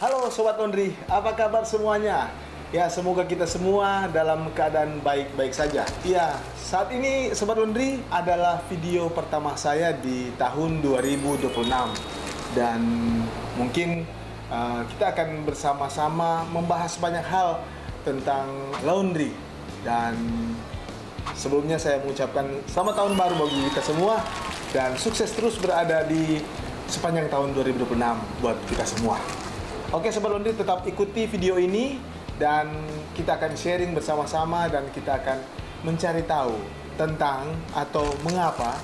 Halo Sobat Laundry, apa kabar semuanya? Ya, semoga kita semua dalam keadaan baik-baik saja. Ya, saat ini Sobat Laundry adalah video pertama saya di tahun 2026. Dan mungkin kita akan bersama-sama membahas banyak hal tentang laundry. Dan sebelumnya saya mengucapkan selamat tahun baru bagi kita semua. Dan sukses terus berada di sepanjang tahun 2026 buat kita semua. Oke Sobat Laundry, tetap ikuti video ini dan kita akan sharing bersama-sama dan kita akan mencari tahu tentang atau mengapa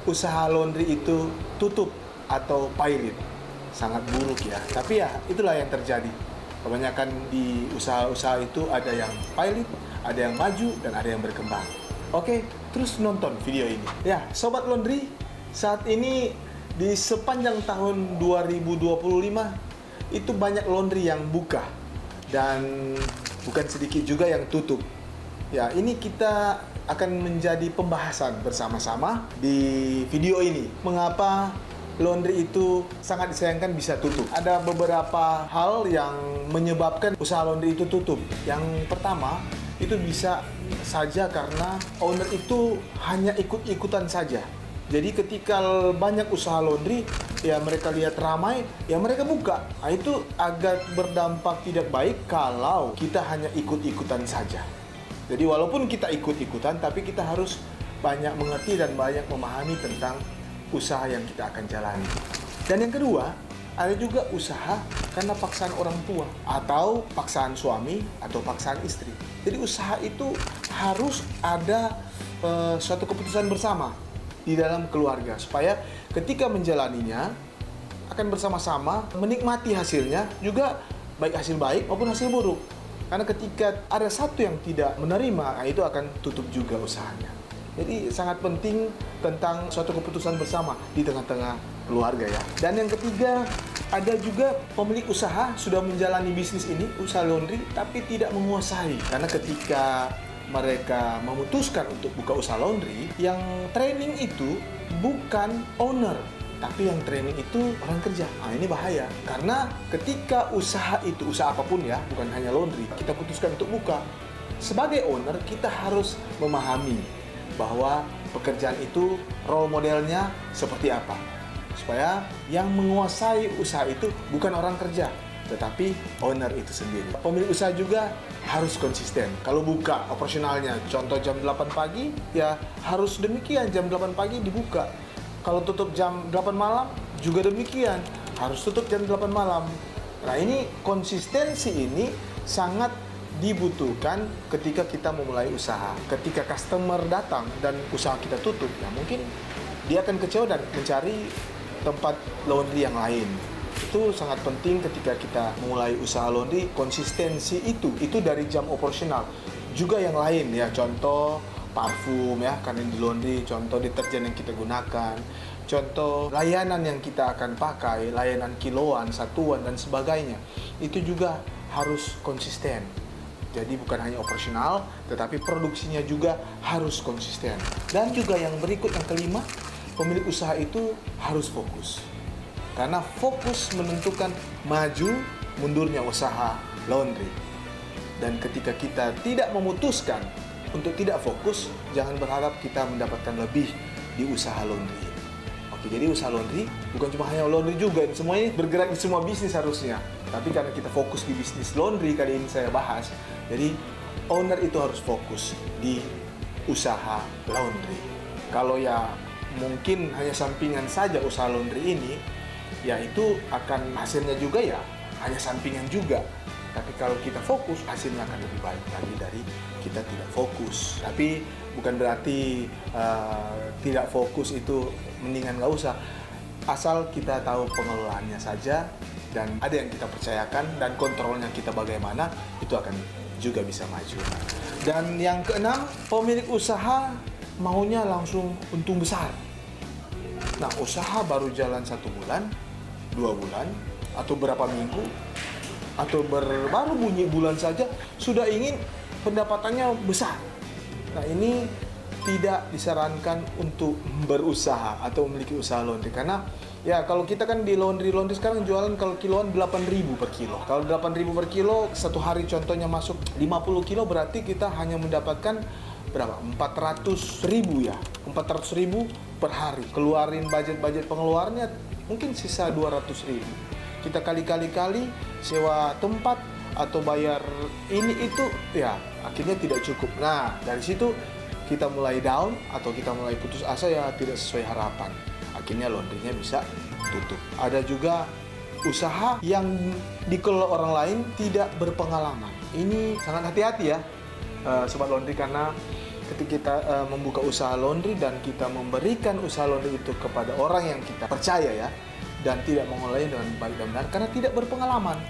usaha laundry itu tutup atau pilot. Sangat buruk ya, tapi ya itulah yang terjadi. Kebanyakan di usaha-usaha itu ada yang pilot, ada yang maju, dan ada yang berkembang. Oke, terus nonton video ini. Ya, Sobat Laundry, saat ini di sepanjang tahun 2025 itu banyak laundry yang buka dan bukan sedikit juga yang tutup. Ya, ini kita akan menjadi pembahasan bersama-sama di video ini. Mengapa laundry itu sangat disayangkan bisa tutup? Ada beberapa hal yang menyebabkan usaha laundry itu tutup. Yang pertama, itu bisa saja karena owner itu hanya ikut-ikutan saja. Jadi ketika banyak usaha laundry, ya mereka lihat ramai, ya mereka buka. Nah, itu agak berdampak tidak baik kalau kita hanya ikut-ikutan saja. Jadi walaupun kita ikut-ikutan, tapi kita harus banyak mengerti dan banyak memahami tentang usaha yang kita akan jalani. Dan yang kedua, ada juga usaha karena paksaan orang tua, atau paksaan suami, atau paksaan istri. Jadi usaha itu harus ada suatu keputusan bersama di dalam keluarga, supaya ketika menjalaninya akan bersama-sama menikmati hasilnya, juga baik hasil baik maupun hasil buruk. Karena ketika ada satu yang tidak menerima, itu akan tutup juga usahanya. Jadi sangat penting tentang suatu keputusan bersama di tengah-tengah keluarga ya. Dan yang ketiga, ada juga pemilik usaha sudah menjalani bisnis ini, usaha laundry, tapi tidak menguasai. Karena ketika mereka memutuskan untuk buka usaha laundry, yang training itu bukan owner, tapi yang training itu orang kerja. Nah, ini bahaya. Karena ketika usaha itu, usaha apapun ya, bukan hanya laundry, kita putuskan untuk buka, sebagai owner kita harus memahami bahwa pekerjaan itu role modelnya seperti apa, supaya yang menguasai usaha itu bukan orang kerja, tetapi owner itu sendiri. Pemilik usaha juga harus konsisten. Kalau buka operasionalnya, contoh jam 8 pagi, ya harus demikian, jam 8 pagi dibuka. Kalau tutup jam 8 malam, juga demikian, harus tutup jam 8 malam. Nah, ini konsistensi ini sangat dibutuhkan ketika kita memulai usaha. Ketika customer datang dan usaha kita tutup, ya mungkin dia akan kecewa dan mencari tempat laundry yang lain. Itu sangat penting ketika kita mulai usaha laundry, konsistensi itu dari jam operasional. Juga yang lain ya, contoh parfum ya, karena di laundry, contoh deterjen yang kita gunakan, contoh layanan yang kita akan pakai, layanan kiloan, satuan, dan sebagainya. Itu juga harus konsisten. Jadi bukan hanya operasional, tetapi produksinya juga harus konsisten. Dan juga yang berikut, yang kelima, pemilik usaha itu harus fokus. Karena fokus menentukan maju mundurnya usaha laundry. Dan ketika kita tidak memutuskan untuk tidak fokus, jangan berharap kita mendapatkan lebih di usaha laundry. Oke, jadi usaha laundry bukan cuma hanya laundry juga, semuanya bergerak di semua bisnis harusnya. Tapi karena kita fokus di bisnis laundry kali ini saya bahas, jadi owner itu harus fokus di usaha laundry. Kalau ya mungkin hanya sampingan saja usaha laundry ini, ya itu akan hasilnya juga ya hanya sampingan juga. Tapi kalau kita fokus, hasilnya akan lebih baik lagi dari kita tidak fokus. Tapi bukan berarti tidak fokus itu mendingan nggak usah. Asal kita tahu pengelolaannya saja dan ada yang kita percayakan dan kontrolnya kita bagaimana, itu akan juga bisa maju. Dan yang keenam, pemilik usaha maunya langsung untung besar. Nah, usaha baru jalan 1 bulan, 2 bulan, atau berapa minggu, atau baru bunyi bulan saja sudah ingin pendapatannya besar. Nah, ini tidak disarankan untuk berusaha atau memiliki usaha laundry, karena ya kalau kita kan di laundry sekarang jualan kalau kiloan 8.000 per kilo. Kalau 8.000 per kilo satu hari contohnya masuk 50 kilo, berarti kita hanya mendapatkan berapa? 400.000 ya. 400.000 per hari. Keluarin budget pengeluarannya mungkin sisa 200.000. Kita kali sewa tempat atau bayar ini itu ya akhirnya tidak cukup. Nah, dari situ kita mulai down atau kita mulai putus asa, ya tidak sesuai harapan. Akhirnya laundrynya bisa tutup. Ada juga usaha yang dikelola orang lain tidak berpengalaman. Ini sangat hati-hati ya, Sobat Laundry, karena ketika kita membuka usaha laundry dan kita memberikan usaha laundry itu kepada orang yang kita percaya ya, dan tidak mengolahnya dengan baik dan benar karena tidak berpengalaman.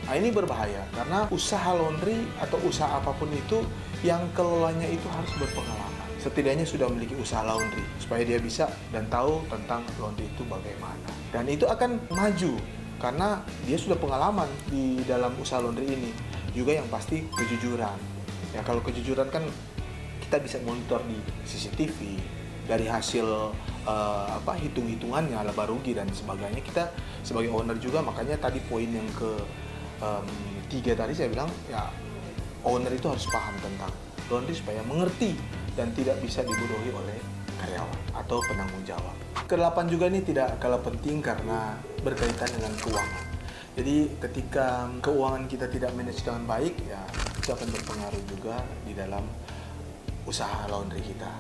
Nah, ini berbahaya karena usaha laundry atau usaha apapun itu yang kelolanya itu harus berpengalaman. Setidaknya sudah memiliki usaha laundry supaya dia bisa dan tahu tentang laundry itu bagaimana. Dan itu akan maju karena dia sudah pengalaman di dalam usaha laundry ini. Juga yang pasti kejujuran. Ya, kalau kejujuran kan kita bisa monitor di CCTV, dari hasil hitung-hitungannya, laba rugi dan sebagainya. Kita sebagai owner juga, makanya tadi poin yang ketiga tadi saya bilang ya, owner itu harus paham tentang laundry supaya mengerti dan tidak bisa dibodohi oleh karyawan atau penanggung jawab. Kedelapan juga ini tidak kalah penting karena berkaitan dengan keuangan. Jadi ketika keuangan kita tidak manage dengan baik, ya itu akan berpengaruh juga di dalam usaha laundry kita.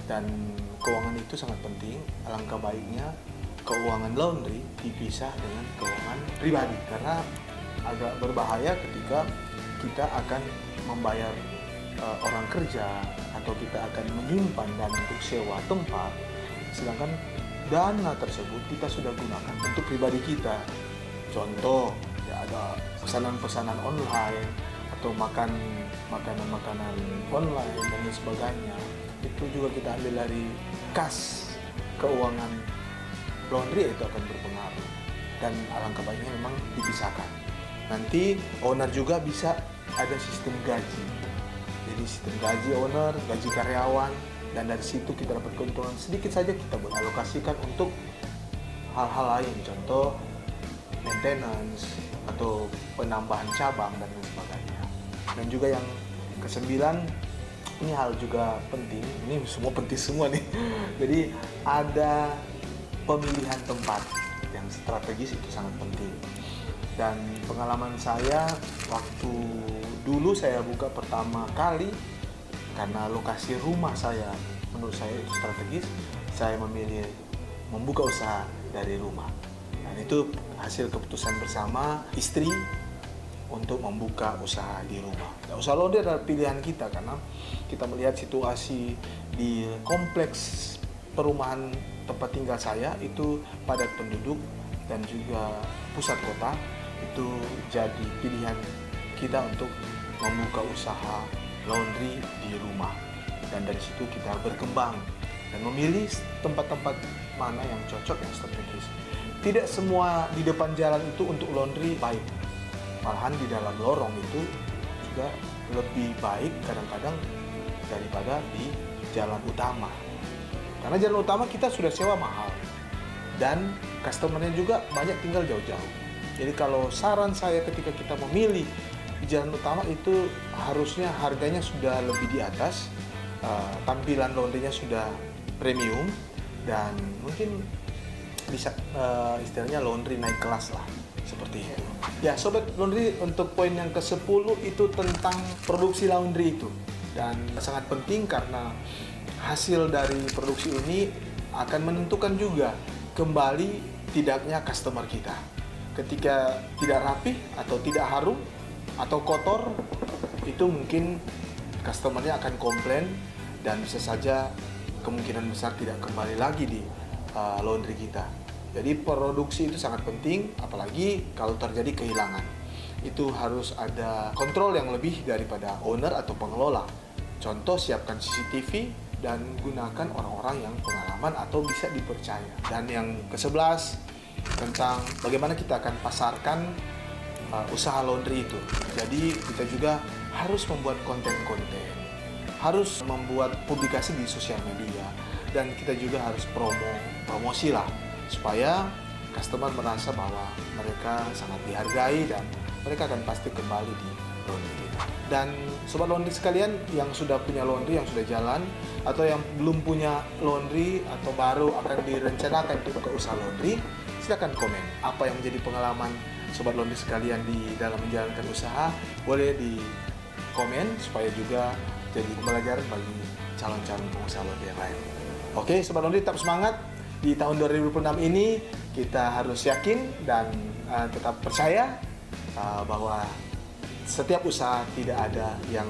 Dan keuangan itu sangat penting. Alangkah baiknya keuangan laundry dipisah dengan keuangan pribadi, karena agak berbahaya ketika kita akan membayar orang kerja atau kita akan menyimpan dana untuk sewa tempat, sedangkan dana tersebut kita sudah gunakan untuk pribadi kita. Contoh ya, ada pesanan-pesanan online atau makanan-makanan online dan lain sebagainya, itu juga kita ambil dari kas keuangan laundry, itu akan berpengaruh. Dan alangkah baiknya memang dipisahkan. Nanti owner juga bisa ada sistem gaji. Jadi sistem gaji owner, gaji karyawan, dan dari situ kita dapat keuntungan sedikit saja, kita boleh alokasikan untuk hal-hal lain, contoh maintenance atau penambahan cabang dan lain sebagainya. Dan juga yang kesembilan, ini hal juga penting, ini semua penting semua nih. Jadi ada pemilihan tempat yang strategis, itu sangat penting. Dan pengalaman saya waktu dulu saya buka pertama kali, karena lokasi rumah saya menurut saya itu strategis, saya memilih membuka usaha dari rumah. Dan itu hasil keputusan bersama istri untuk membuka usaha di rumah. Nah, usaha laundry adalah pilihan kita karena kita melihat situasi di kompleks perumahan tempat tinggal saya itu padat penduduk dan juga pusat kota. Itu jadi pilihan kita untuk membuka usaha laundry di rumah, dan dari situ kita berkembang dan memilih tempat-tempat mana yang cocok, yang strategis. Tidak semua di depan jalan itu untuk laundry baik, malahan di dalam lorong itu juga lebih baik kadang-kadang daripada di jalan utama, karena jalan utama kita sudah sewa mahal dan customernya juga banyak tinggal jauh-jauh. Jadi kalau saran saya ketika kita memilih di jalan utama itu harusnya harganya sudah lebih di atas, tampilan laundrynya sudah premium, dan mungkin bisa istilahnya laundry naik kelas lah, seperti itu. Ya Sobat Laundry, untuk poin yang ke-10 itu tentang produksi laundry itu. Dan sangat penting karena hasil dari produksi ini akan menentukan juga kembali tidaknya customer kita. Ketika tidak rapi atau tidak harum atau kotor, itu mungkin customernya akan komplain dan bisa saja kemungkinan besar tidak kembali lagi di laundry kita. Jadi produksi itu sangat penting, apalagi kalau terjadi kehilangan. Itu harus ada kontrol yang lebih daripada owner atau pengelola. Contoh, siapkan CCTV dan gunakan orang-orang yang pengalaman atau bisa dipercaya. Dan yang ke-11 tentang bagaimana kita akan pasarkan usaha laundry itu. Jadi kita juga harus membuat konten-konten, harus membuat publikasi di sosial media, dan kita juga harus promosi lah, supaya customer merasa bahwa mereka sangat dihargai dan mereka akan pasti kembali di laundry kita. Dan sobat laundry sekalian yang sudah punya laundry, yang sudah jalan, atau yang belum punya laundry atau baru akan direncanakan untuk buka usaha laundry, silakan komen apa yang menjadi pengalaman sobat laundry sekalian di dalam menjalankan usaha. Boleh di komen supaya juga jadi pembelajaran bagi calon-calon pengusaha laundry yang lain. Oke, sobat laundry, tetap semangat. Di tahun 2026 ini kita harus yakin dan tetap percaya bahwa setiap usaha tidak ada yang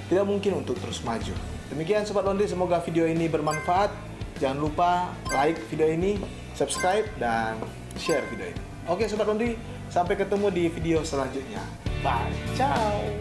tidak mungkin untuk terus maju. Demikian sobat laundry, semoga video ini bermanfaat. Jangan lupa like video ini, subscribe, dan share video ini. Oke sobat laundry, sampai ketemu di video selanjutnya. Bye, ciao.